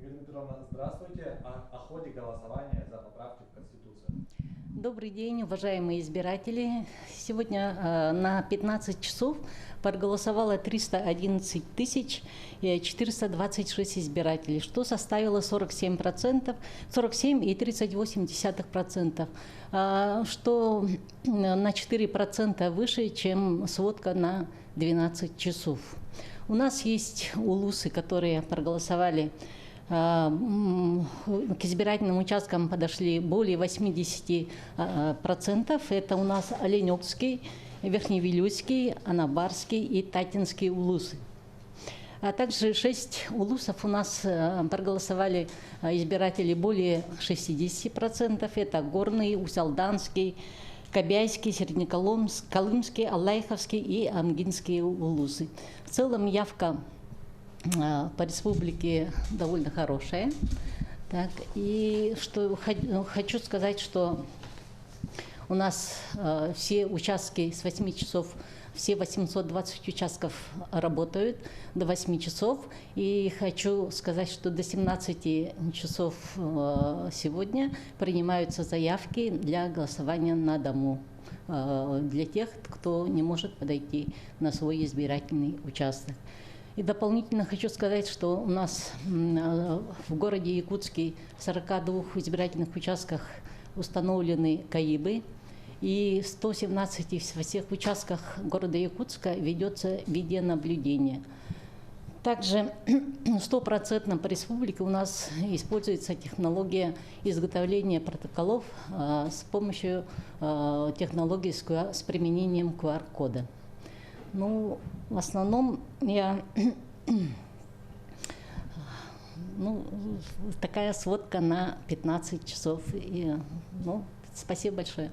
Галина Петровна, здравствуйте. О ходе голосования за поправки в Конституцию. Добрый день, уважаемые избиратели. Сегодня на 15 часов проголосовало 311 426 избирателей, что составило 47%, 47,38%, что на 4% выше, чем сводка на 12 часов. У нас есть улусы, которые проголосовали. К избирательным участкам подошли более 80%. Это у нас Оленёкский, Верхневилюйский, Анабарский и Татинский улусы. А также 6 улусов у нас проголосовали избиратели более 60%. Это Горный, Усялданский, Кобяйский, Среднеколымский, Аллайховский и Амгинские улусы. В целом явка по республике довольно хорошая. Так, и что хочу сказать, что у нас все участки с 8 часов, все 820 участков работают до 8 часов. И хочу сказать, что до 17 часов сегодня принимаются заявки для голосования на дому для тех, кто не может подойти на свой избирательный участок. И дополнительно хочу сказать, что у нас в городе Якутске в 42 избирательных участках установлены КАИБы, и в 117 во всех участках города Якутска ведется видеонаблюдение. Также 100% по республике у нас используется технология изготовления протоколов с помощью технологии с применением QR-кода. Ну, в основном такая сводка на 15 часов. Спасибо большое.